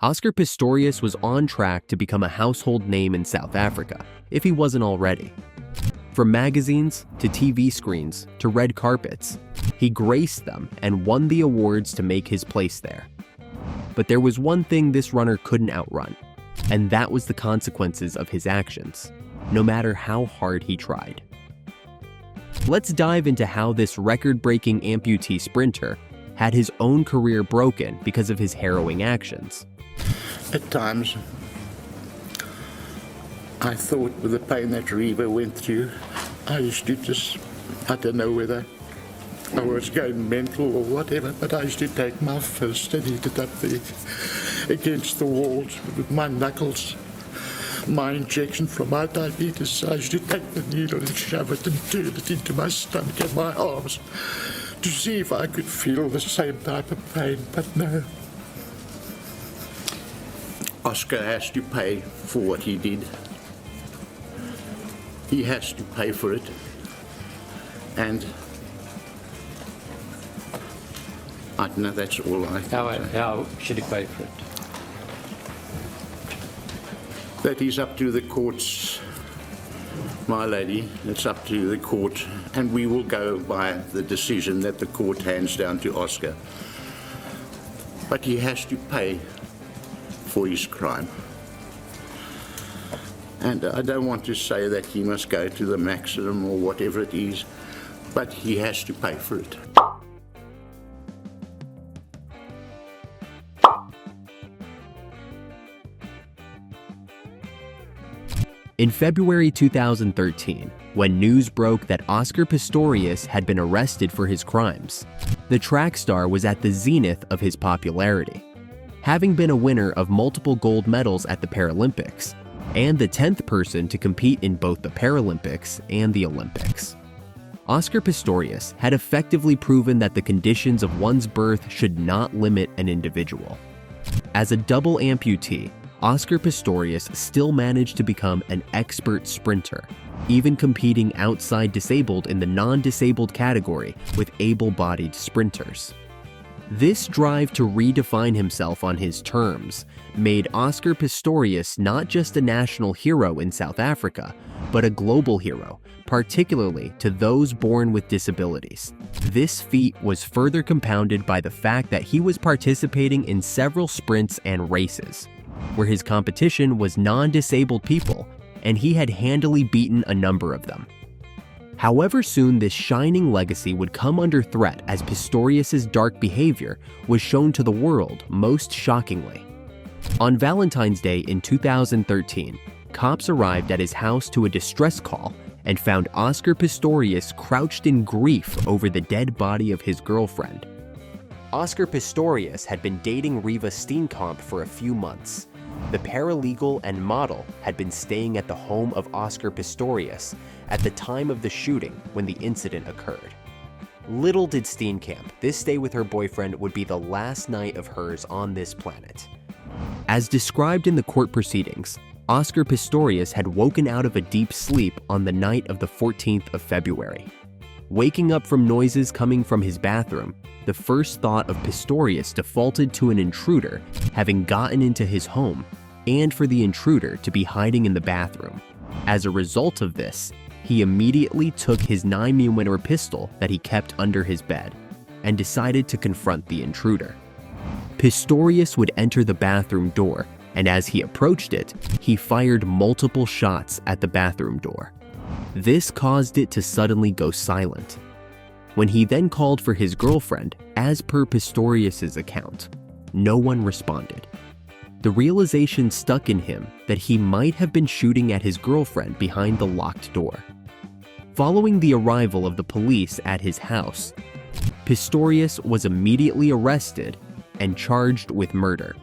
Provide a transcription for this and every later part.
Oscar Pistorius was on track to become a household name in South Africa, if he wasn't already. From magazines to TV screens to red carpets, he graced them and won the awards to make his place there. But there was one thing this runner couldn't outrun, and that was the consequences of his actions, no matter how hard he tried. Let's dive into how this record-breaking amputee sprinter had his own career broken because of his harrowing actions. At times, I thought with the pain that Reva went through, I used to just, I don't know whether I was going mental or whatever, but I used to take my fist and hit it up there against the walls with my knuckles. My injection from my diabetes, I used to take the needle and shove it and turn it into my stomach and my arms to see if I could feel the same type of pain, but no. Oscar has to pay for what he did. He has to pay for it. And I don't know, that's all I can say. How should he pay for it? That is up to the courts, my lady. It's up to the court, and we will go by the decision that the court hands down to Oscar. But he has to pay for his crime. And I don't want to say that he must go to the maximum or whatever it is, but he has to pay for it. In February 2013, when news broke that Oscar Pistorius had been arrested for his crimes, the track star was at the zenith of his popularity, having been a winner of multiple gold medals at the Paralympics, and the 10th person to compete in both the Paralympics and the Olympics. Oscar Pistorius had effectively proven that the conditions of one's birth should not limit an individual. As a double amputee, Oscar Pistorius still managed to become an expert sprinter, even competing outside disabled in the non-disabled category with able-bodied sprinters. This drive to redefine himself on his terms made Oscar Pistorius not just a national hero in South Africa, but a global hero, particularly to those born with disabilities. This feat was further compounded by the fact that he was participating in several sprints and races, where his competition was non-disabled people, and he had handily beaten a number of them. However, soon this shining legacy would come under threat as Pistorius's dark behavior was shown to the world most shockingly. On Valentine's Day in 2013, cops arrived at his house to a distress call and found Oscar Pistorius crouched in grief over the dead body of his girlfriend. Oscar Pistorius had been dating Reva Steenkamp for a few months. The paralegal and model had been staying at the home of Oscar Pistorius at the time of the shooting when the incident occurred. Little did Steenkamp, this stay with her boyfriend would be the last night of hers on this planet. As described in the court proceedings, Oscar Pistorius had woken out of a deep sleep on the night of the 14th of February. Waking up from noises coming from his bathroom, the first thought of Pistorius defaulted to an intruder having gotten into his home, and for the intruder to be hiding in the bathroom. As a result of this, he immediately took his 9mm pistol that he kept under his bed and decided to confront the intruder. Pistorius would enter the bathroom door, and as he approached it, he fired multiple shots at the bathroom door. This caused it to suddenly go silent. When he then called for his girlfriend, as per Pistorius's account, no one responded. The realization stuck in him that he might have been shooting at his girlfriend behind the locked door. Following the arrival of the police at his house, Pistorius was immediately arrested and charged with murder.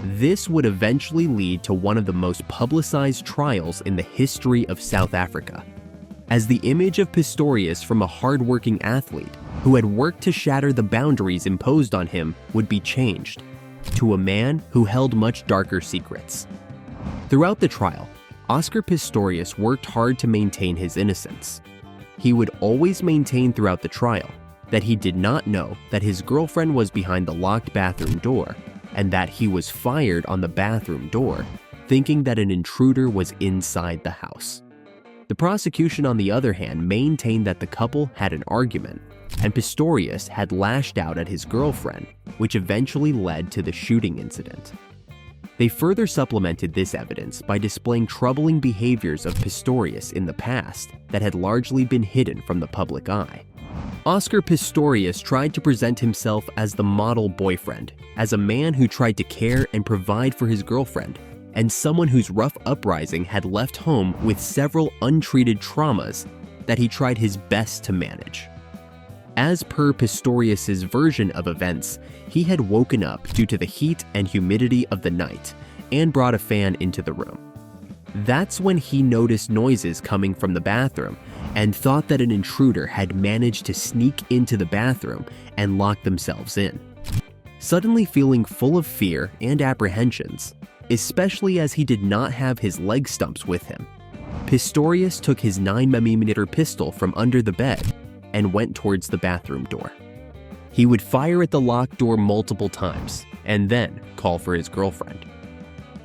This would eventually lead to one of the most publicized trials in the history of South Africa, as the image of Pistorius from a hard-working athlete who had worked to shatter the boundaries imposed on him would be changed to a man who held much darker secrets. Throughout the trial, Oscar Pistorius worked hard to maintain his innocence. He would always maintain throughout the trial that he did not know that his girlfriend was behind the locked bathroom door, and that he was fired on the bathroom door, thinking that an intruder was inside the house. The prosecution, on the other hand, maintained that the couple had an argument, and Pistorius had lashed out at his girlfriend, which eventually led to the shooting incident. They further supplemented this evidence by displaying troubling behaviors of Pistorius in the past that had largely been hidden from the public eye. Oscar Pistorius tried to present himself as the model boyfriend, as a man who tried to care and provide for his girlfriend, and someone whose rough uprising had left home with several untreated traumas that he tried his best to manage. As per Pistorius's version of events, he had woken up due to the heat and humidity of the night and brought a fan into the room. That's when he noticed noises coming from the bathroom and thought that an intruder had managed to sneak into the bathroom and lock themselves in. Suddenly feeling full of fear and apprehensions, especially as he did not have his leg stumps with him, Pistorius took his 9mm pistol from under the bed and went towards the bathroom door. He would fire at the locked door multiple times and then call for his girlfriend.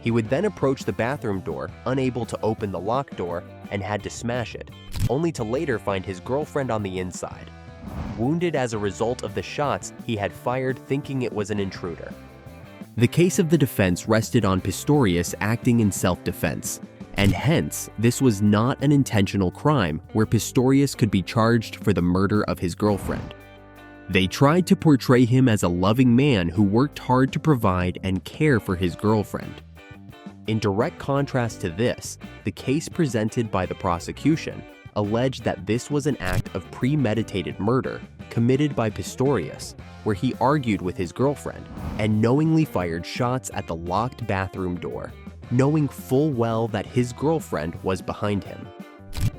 He would then approach the bathroom door, unable to open the locked door, and had to smash it, only to later find his girlfriend on the inside, wounded as a result of the shots he had fired, thinking it was an intruder. The case of the defense rested on Pistorius acting in self-defense, and hence this was not an intentional crime where Pistorius could be charged for the murder of his girlfriend. They tried to portray him as a loving man who worked hard to provide and care for his girlfriend. In direct contrast to this, the case presented by the prosecution alleged that this was an act of premeditated murder committed by Pistorius, where he argued with his girlfriend and knowingly fired shots at the locked bathroom door, knowing full well that his girlfriend was behind him.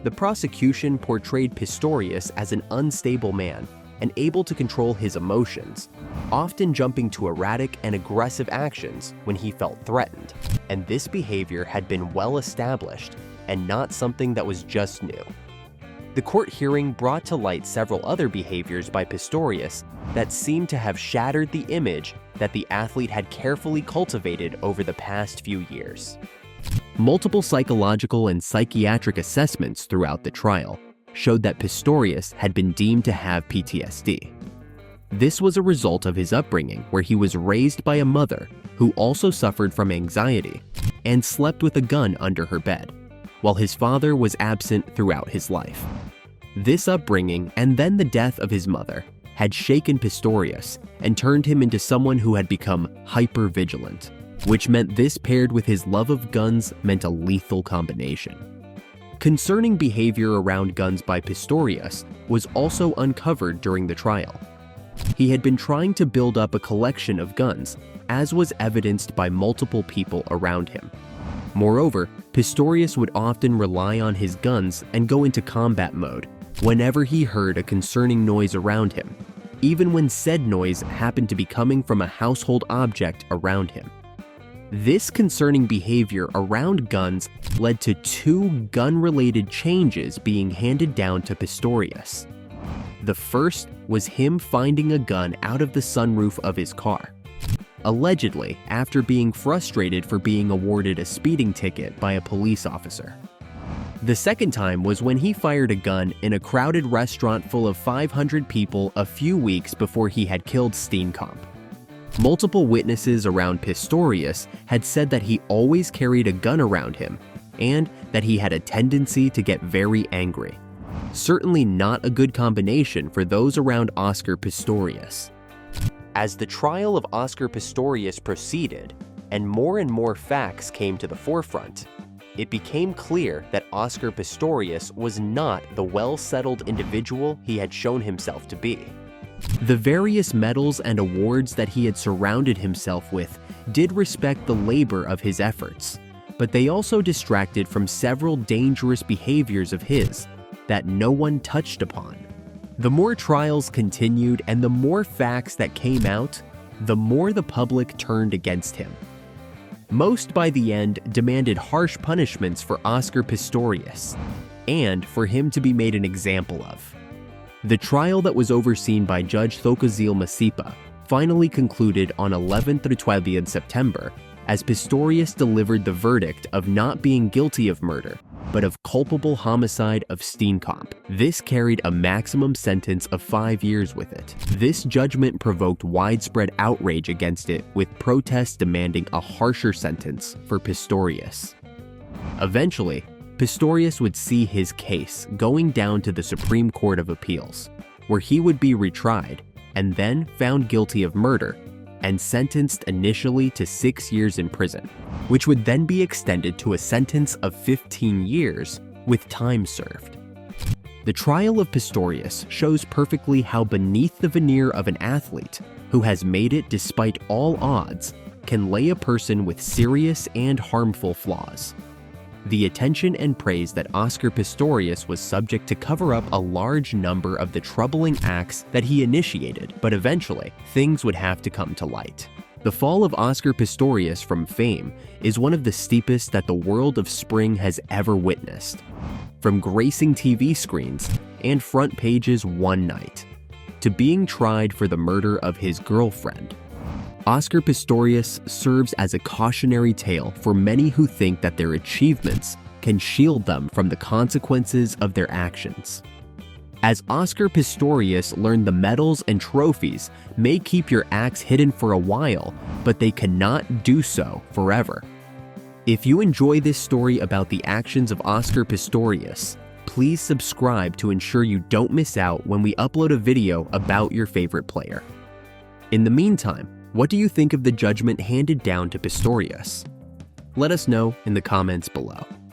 The prosecution portrayed Pistorius as an unstable man and able to control his emotions, often jumping to erratic and aggressive actions when he felt threatened, and this behavior had been well established and not something that was just new. The court hearing brought to light several other behaviors by Pistorius that seemed to have shattered the image that the athlete had carefully cultivated over the past few years. Multiple psychological and psychiatric assessments throughout the trial showed that Pistorius had been deemed to have PTSD. This was a result of his upbringing, where he was raised by a mother who also suffered from anxiety and slept with a gun under her bed, while his father was absent throughout his life. This upbringing and then the death of his mother had shaken Pistorius and turned him into someone who had become hyper-vigilant, which meant this paired with his love of guns meant a lethal combination. Concerning behavior around guns by Pistorius was also uncovered during the trial. He had been trying to build up a collection of guns, as was evidenced by multiple people around him. Moreover, Pistorius would often rely on his guns and go into combat mode whenever he heard a concerning noise around him, even when said noise happened to be coming from a household object around him. This concerning behavior around guns led to 2 gun-related changes being handed down to Pistorius. The first was him finding a gun out of the sunroof of his car, allegedly after being frustrated for being awarded a speeding ticket by a police officer. The second time was when he fired a gun in a crowded restaurant full of 500 people a few weeks before he had killed Steenkamp. Multiple witnesses around Pistorius had said that he always carried a gun around him and that he had a tendency to get very angry. Certainly not a good combination for those around Oscar Pistorius. As the trial of Oscar Pistorius proceeded and more facts came to the forefront, it became clear that Oscar Pistorius was not the well-settled individual he had shown himself to be. The various medals and awards that he had surrounded himself with did respect the labor of his efforts, but they also distracted from several dangerous behaviors of his that no one touched upon. The more trials continued and the more facts that came out, the more the public turned against him. Most by the end demanded harsh punishments for Oscar Pistorius and for him to be made an example of. The trial that was overseen by Judge Thokozile Masipa finally concluded on 11th or 12th September, as Pistorius delivered the verdict of not being guilty of murder, but of culpable homicide of Steenkamp. This carried a maximum sentence of 5 years with it. This judgment provoked widespread outrage against it, with protests demanding a harsher sentence for Pistorius. Eventually, Pistorius would see his case going down to the Supreme Court of Appeals, where he would be retried and then found guilty of murder and sentenced initially to 6 years in prison, which would then be extended to a sentence of 15 years with time served. The trial of Pistorius shows perfectly how beneath the veneer of an athlete who has made it despite all odds can lay a person with serious and harmful flaws. The attention and praise that Oscar Pistorius was subject to cover up a large number of the troubling acts that he initiated, but eventually, things would have to come to light. The fall of Oscar Pistorius from fame is one of the steepest that the world of spring has ever witnessed. From gracing TV screens and front pages one night, to being tried for the murder of his girlfriend, Oscar Pistorius serves as a cautionary tale for many who think that their achievements can shield them from the consequences of their actions. As Oscar Pistorius learned, the medals and trophies may keep your acts hidden for a while, but they cannot do so forever. If you enjoy this story about the actions of Oscar Pistorius, please subscribe to ensure you don't miss out when we upload a video about your favorite player. In the meantime, what do you think of the judgment handed down to Pistorius? Let us know in the comments below.